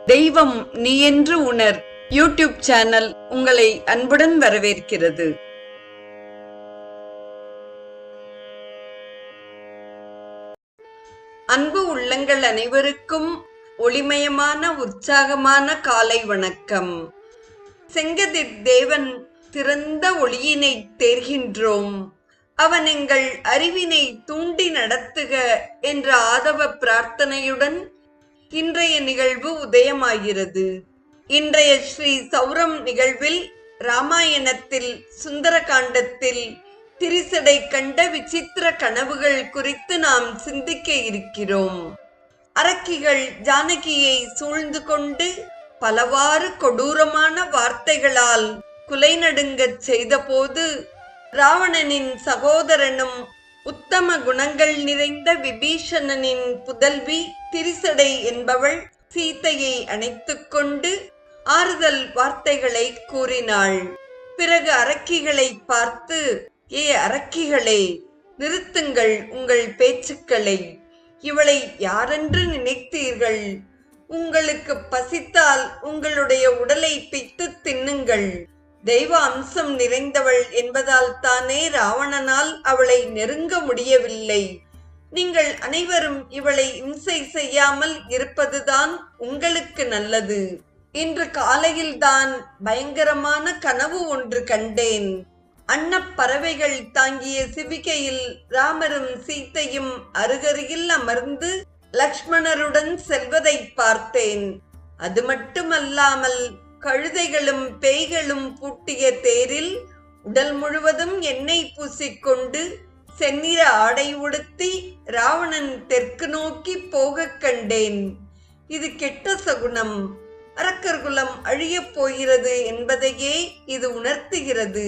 தெய்வம் நீ என்று உணர் யூடியூப் சேனல் உங்களை அன்புடன் வரவேற்கிறது. அன்பு உள்ளங்கள் அனைவருக்கும் ஒளிமயமான உற்சாகமான காலை வணக்கம். செங்கதிர் தேவன் திறந்த ஒளியினை தேர்கின்றோம், அவன் எங்கள் அறிவினை தூண்டி நடத்துக என்ற ஆதவ பிரார்த்தனையுடன் இன்றைய நிகழ்வு உதயமாகிறது. இன்றைய ஸ்ரீ சௌரம் நிகழ்வில் ராமாயணத்தில் சுந்தரகாண்டத்தில் திரிசடை கண்ட விசித்திர கனவுகள் குறித்து நாம் சிந்திக்க இருக்கிறோம். அரக்கிகள் ஜானகியை சூழ்ந்து கொண்டு பலவாறு கொடூரமான வார்த்தைகளால் குலை நடுங்கச் செய்தபோது ராவணனின் சகோதரனும் உத்தம குணங்கள் நிறைந்த விபீஷணனின் புதல்வி திரிசடை என்பவள் சீதையை அணைத்துக் கொண்டு ஆறுதல் வார்த்தைகளை கூறினாள். பிறகு அரக்கிகளை பார்த்து, ஏ அரக்கிகளே, நிறுத்துங்கள் உங்கள் பேச்சுக்களை. இவளை யாரென்று நினைத்தீர்கள்? உங்களுக்கு பசித்தால் உங்களுடைய உடலை பித்து தின்னுங்கள். தெய்வ அம்சம் நிறைந்தவள் என்பதால் தானே ராவணனால் அவளை நெருங்க முடியவில்லை. நீங்கள் அனைவரும் இவளை இம்சை செய்யாமல் இருப்பதுதான் உங்களுக்கு நல்லது. இன்று காலையில்தான் பயங்கரமான கனவு ஒன்று கண்டேன். அன்னப்பறவைகள் தாங்கிய சிவிகையில் ராமரும் சீத்தையும் அருகருகில் அமர்ந்து லக்ஷ்மணருடன் செல்வதை பார்த்தேன். அது மட்டுமல்லாமல் கழுதைகளும் பேய்களும் பூட்டிய தேரில் உடல் முழுவதும் எண்ணெய் பூசிக்கொண்டு செந்நிற ஆடை உடுத்தி ராவணன் தெற்கு நோக்கி போக கண்டேன். இது கெட்ட சகுனம். அரக்கர்குலம் அழியப் போகிறது என்பதையே இது உணர்த்துகிறது.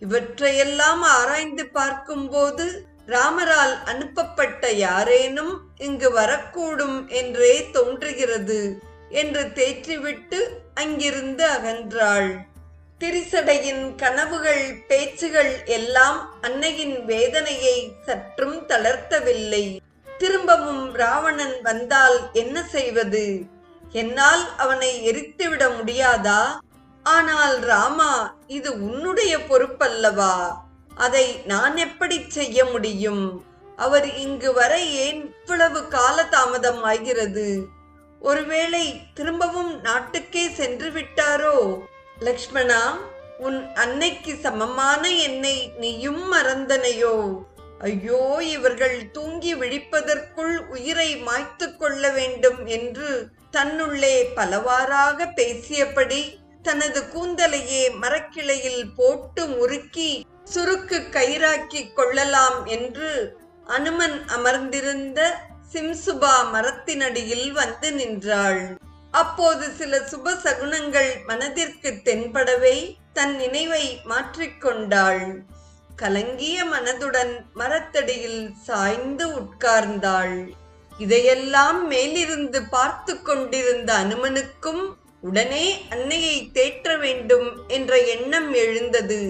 இவற்றையெல்லாம் ஆராய்ந்து பார்க்கும்போது ராமரால் அனுப்பப்பட்ட யாரேனும் இங்கு வரக்கூடும் என்றே தோன்றுகிறது என்று தேற்றிவிட்டு அங்கிருந்து அகன்றாள். திரிசடையின் கனவுகள் பேச்சுகள் எல்லாம் அன்னையின் வேதனையை சற்றும் தளர்த்தவில்லை. திரும்பவும் ராவணன் வந்தால் என்ன செய்வது? என்னால் அவனை எரித்துவிட முடியாதா? ஆனால் ராமா, இது உன்னுடைய பொறுப்பல்லவா? அதை நான் எப்படி செய்ய முடியும்? அவர் இங்கு வர ஏன் இவ்வளவு காலதாமதம் ஆகிறது? ஒருவேளை திரும்பவும் நாட்டுக்கே சென்று விட்டாரோ? லக்ஷ்மணா, உன் அன்னைக்கு சமமான என்னை நீயும் மறந்தனையோ? ஐயோ, இவர்கள் தூங்கி விழிப்பதற்குள் உயிரை மாய்த்து கொள்ள வேண்டும் என்று தன்னுள்ளே பலவாறாக பேசியபடி தனது கூந்தலையே மரக்கிளையில் போட்டு முறுக்கி சுருக்கு கயிறாக்கி கொள்ளலாம் என்று அனுமன் அமர்ந்திருந்த சிம்சுபா மரத்தினடியில் வந்து நின்றாள். அப்போது சில சுப சகுனங்கள் மனதிற்கு தென்படவே தன் நினைவை மாற்றிக்கொண்டாள். கலங்கிய மனதுடன் மரத்தடியில் சாய்ந்து உட்கார்ந்தாள். இதையெல்லாம் மேலிருந்து பார்த்து கொண்டிருந்த அனுமனுக்கும் உடனே அன்னையை தேற்ற வேண்டும் என்ற எண்ணம் எழுந்தது.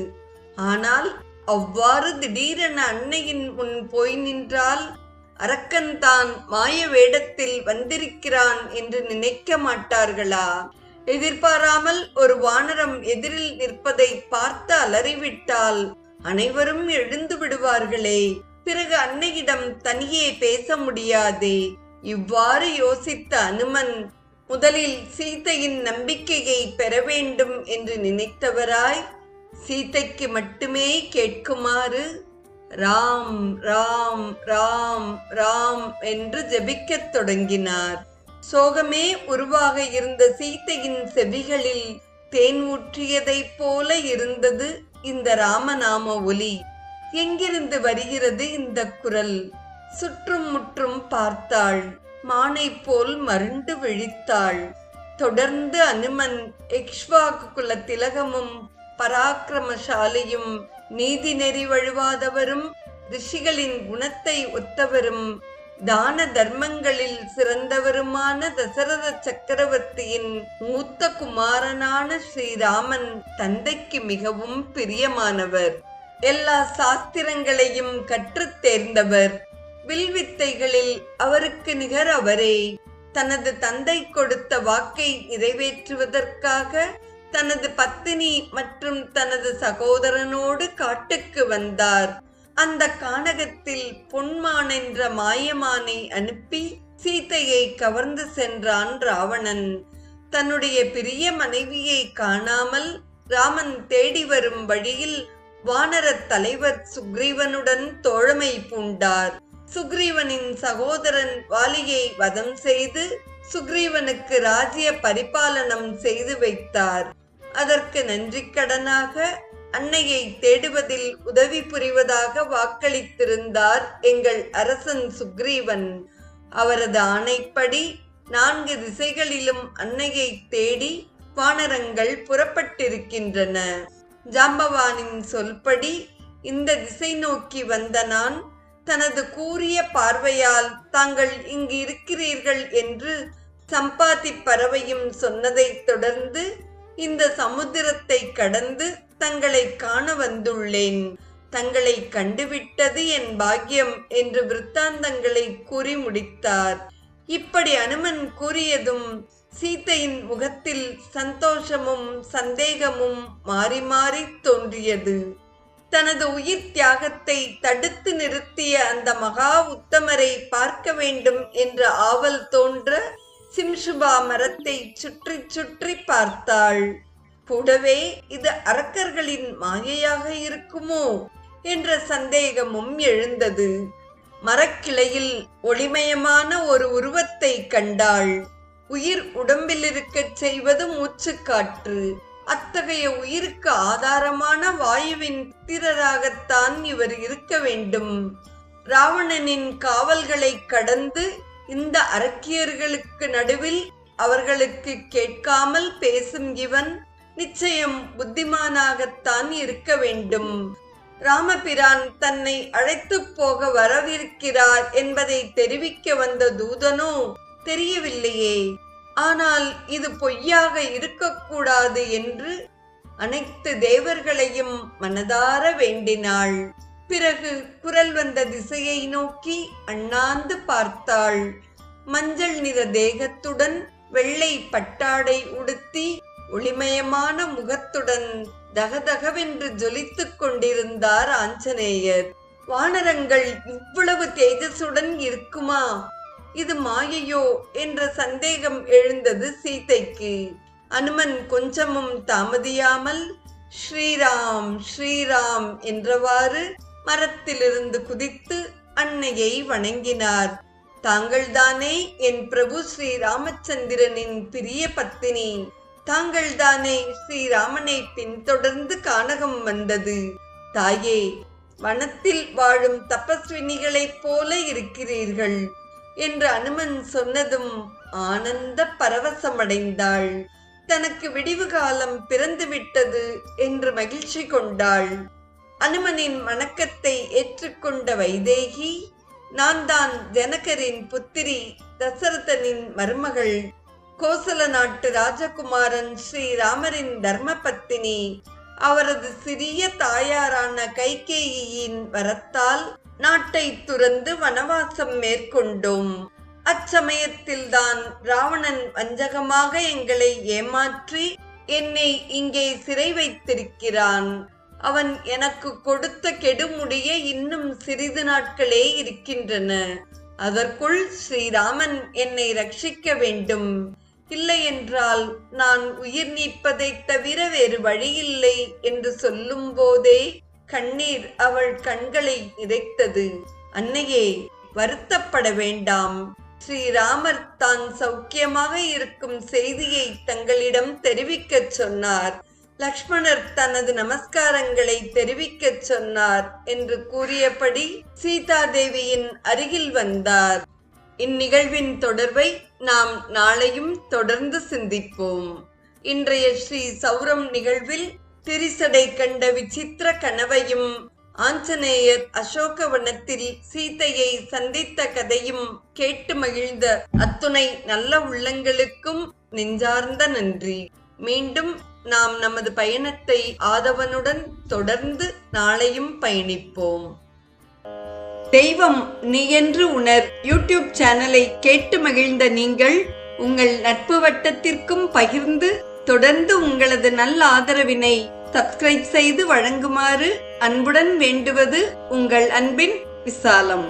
ஆனால் அவ்வாறு திடீரென அன்னையின் முன் போய் நின்றால் அரக்கன் தான் மாய வேடத்தில் வந்திருக்கிறான் என்று நினைக்க மாட்டார்களா? எதிர்பாராமல் ஒரு வானரம் எதிரில் நிற்பதை பார்த்து அலறிவிட்டால் அனைவரும் எழுந்து விடுவார்களே. பிறகு அன்னையிடம் தனியே பேச முடியாதே. இவ்வாறு யோசித்த அனுமன் முதலில் சீதையின் நம்பிக்கையை பெற வேண்டும் என்று நினைத்தவராய் சீதைக்கு மட்டுமே கேட்குமாறு ராம் ராம் ராம் ராம் என்று ஜெபிக்கத் தொடங்கினார். சோகமே உருவாக இருந்த சீதையின் செவிகளில் தேன் ஊற்றியதைப் போல இருந்தது இந்த ராமநாம ஒலி. எங்கிருந்து வருகிறது இந்த குரல்? சுற்றும் முற்றும் பார்த்தாள். மானை போல் மருண்டு விழித்தாள். தொடர்ந்து அனுமன் இக்ஷ்வாகு குல திலகமும் பராக்கிரமசாலியும் நீதி நெறி வழுவாதவரும் ரிஷிகளின் குணத்தை ஒத்தவரும் தான தர்மங்களில் சிறந்தவருமான தசரத சக்கரவர்த்தியின் மூத்த குமாரனான ஸ்ரீராமன் தந்தைக்கு மிகவும் பிரியமானவர். எல்லா சாஸ்திரங்களையும் கற்றுத் தேர்ந்தவர். வில்வித்தைகளில் அவருக்கு நிகர் அவரே. தனது தந்தை கொடுத்த வாக்கை நிறைவேற்றுவதற்காக தனது பத்தினி மற்றும் தனது சகோதரனோடு காட்டுக்கு வந்தார். அந்த கானகத்தில் பொன்மான் என்ற மாயமானை அனுப்பி சீதையை கவர்ந்து சென்றான் ராவணன். தன்னுடைய பிரிய மனைவியை காணாமல் ராமன் தேடி வரும் வழியில் வானரத் தலைவர் சுக்ரீவனுடன் தோழமை பூண்டார். சுக்ரீவனின் சகோதரன் வாலியை வதம் செய்து சுக்ரீவனுக்கு ராஜ்ய பரிபாலனம் செய்து வைத்தார். அதற்கு நன்றிக்கடனாக அன்னையை தேடுவதில் உதவி புரிவதாக வாக்களித்திருந்தார் எங்கள் அரசன் சுக்ரீவன். அவரது ஆணைப்படி 4 திசைகளிலும் அன்னையை தேடி வானரங்கள் புறப்பட்டிருக்கின்றன. ஜாம்பவானின் சொல்படி இந்த திசை நோக்கி வந்த நான் தனது கூரிய பார்வையால் தாங்கள் இங்கு இருக்கிறீர்கள் என்று சம்பாதி பறவையும் சொன்னதைத் தொடர்ந்து இந்த சமுத்திரத்தை கடந்து தங்களை காண வந்துள்ளேன். தங்களை கண்டுவிட்டது என் பாக்கியம் என்று விருத்தாந்தங்களை கூறி முடித்தார். இப்படி அனுமன் கூறியதும் சீதையின் முகத்தில் சந்தோஷமும் சந்தேகமும் மாறி மாறி தோன்றியது. தனது உயிர் தியாகத்தை தடுத்து நிறுத்திய அந்த மகா உத்தமரை பார்க்க வேண்டும் என்ற ஆவல் தோன்ற சிம்சுபா மரத்தை சுற்றி சுற்றி பார்த்தாள். கூடவே இது அரக்கர்களின் மாயையாக இருக்குமோ என்ற சந்தேகமும் எழுந்தது. மரக்கிளையில் ஒளிமயமான ஒரு உருவத்தை கண்டாள். உயிர் உடம்பில் இருக்கச் செய்வது மூச்சுக்காற்று. அத்தகைய உயிருக்கு ஆதாரமான வாயுவின் புத்திரராகத்தான் இவர் இருக்க வேண்டும். ராவணனின் காவல்களை கடந்து இந்த அரக்கியர்களுக்கு நடுவில் அவர்களுக்கு கேட்காமல் பேசும் இவன் நிச்சயம் புத்திமானாகத்தான் இருக்க வேண்டும். ராமபிரான் தன்னை அழைத்து போக வரவிருக்கிறார் என்பதை தெரிவிக்க வந்த தூதனோ தெரியவில்லையே. ஆனால் இது பொய்யாக இருக்கக்கூடாது என்று அனைத்து தேவர்களையும் மனதார வேண்டினாள். பிறகு குரல் வந்த திசையை நோக்கி அண்ணாந்து பார்த்தாள். மஞ்சள் நிற தேகத்துடன் வெள்ளை பட்டாடை உடுத்தி ஒளிமயமான முகத்துடன் தகதகவென்று ஜொலித்துக் கொண்டிருந்தார் ஆஞ்சநேயர். வானரங்கள் இவ்வளவு தேஜசுடன் இருக்குமா? இது மாயையோ என்ற சந்தேகம் எழுந்தது சீதைக்கு. அனுமன் கொஞ்சமும் தாமதியாமல் ஸ்ரீராம் ஸ்ரீராம் என்றவாறு மரத்திலிருந்து குதித்து அன்னையை வணங்கினார். தாங்கள்தானே என் பிரபு ஸ்ரீ ராமச்சந்திரனின் பிரிய பத்தினி. தாங்கள்தானே ஸ்ரீராமனை பின்தொடர்ந்து கானகம் வந்தது. தாயே, வனத்தில் வாழும் தபஸ்வினிகளைப் போல இருக்கிறீர்கள் என்று அனுமன் சொன்னதும் ஆனந்த பரவசமடைந்தாள். தனக்கு விடிவு காலம் பிறந்துவிட்டது என்று மகிழ்ச்சி கொண்டாள். அனுமனின் வணக்கத்தை ஏற்றுக்கொண்ட வைதேகி, நான் தான் ஜனகரின் புத்திரி, தசரதனின் மருமகள், கோசல நாட்டு ராஜகுமாரன் ஸ்ரீராமரின் தர்மபத்தினி. அவரது சிறிய தாயாரான கைகேயியின் வரத்தால் நாட்டை துறந்து வனவாசம் மேற்கொண்டோம். அச்சமயத்தில்தான் ராவணன் வஞ்சகமாக எங்களை ஏமாற்றி என்னை இங்கே சிறை வைத்திருக்கிறான். அவன் எனக்கு கொடுத்த கெடுமுடிய இன்னும் சிறிது நாட்களே இருக்கின்றன. அதற்குள் ஸ்ரீராமன் என்னை ரட்சிக்க வேண்டும். இல்லையென்றால் நான் உயிர் நீப்பதைத் தவிர வேறு வழியில்லை என்று சொல்லும் போதே கண்ணீர் அவள் கண்களை இறைத்தது. அன்னையே, வருத்தப்பட வேண்டாம். ஸ்ரீராமர் தான் சௌக்கியமாக இருக்கும் செய்தியை தங்களிடம் தெரிவிக்கச் சொன்னார். லக்ஷ்மணர் தனது நமஸ்காரங்களை தெரிவிக்கச் சொன்னார் என்று கூறியபடி சீதாதேவியின் அருகில் வந்தார். இந்நிகழ்வின் தொடர்பை நாம் நாளையும் தொடர்ந்து சிந்திப்போம். இன்றைய ஸ்ரீ சௌரம் நிகழ்வில் திரிசடை கண்ட விசித்திர கனவையும் ஆஞ்சநேயர் அசோகவனத்தில் சீதையை சந்தித்த கதையும் கேட்டு மகிழ்ந்த அத்துணை நல்ல உள்ளங்களுக்கும் நெஞ்சார்ந்த நன்றி. மீண்டும் நாம் நமது பயணத்தை ஆதவனுடன் தொடர்ந்து நாளையும் பயணிப்போம். தெய்வம் நீ என்று உணர் யூடியூப் சேனலை கேட்டு மகிழ்ந்த நீங்கள் உங்கள் நட்பு வட்டத்திற்கும் பகிர்ந்து தொடர்ந்து உங்களது நல்ல ஆதரவினை சப்ஸ்கிரைப் செய்து வழங்குமாறு அன்புடன் வேண்டுவது உங்கள் அன்பின் விசாலம்.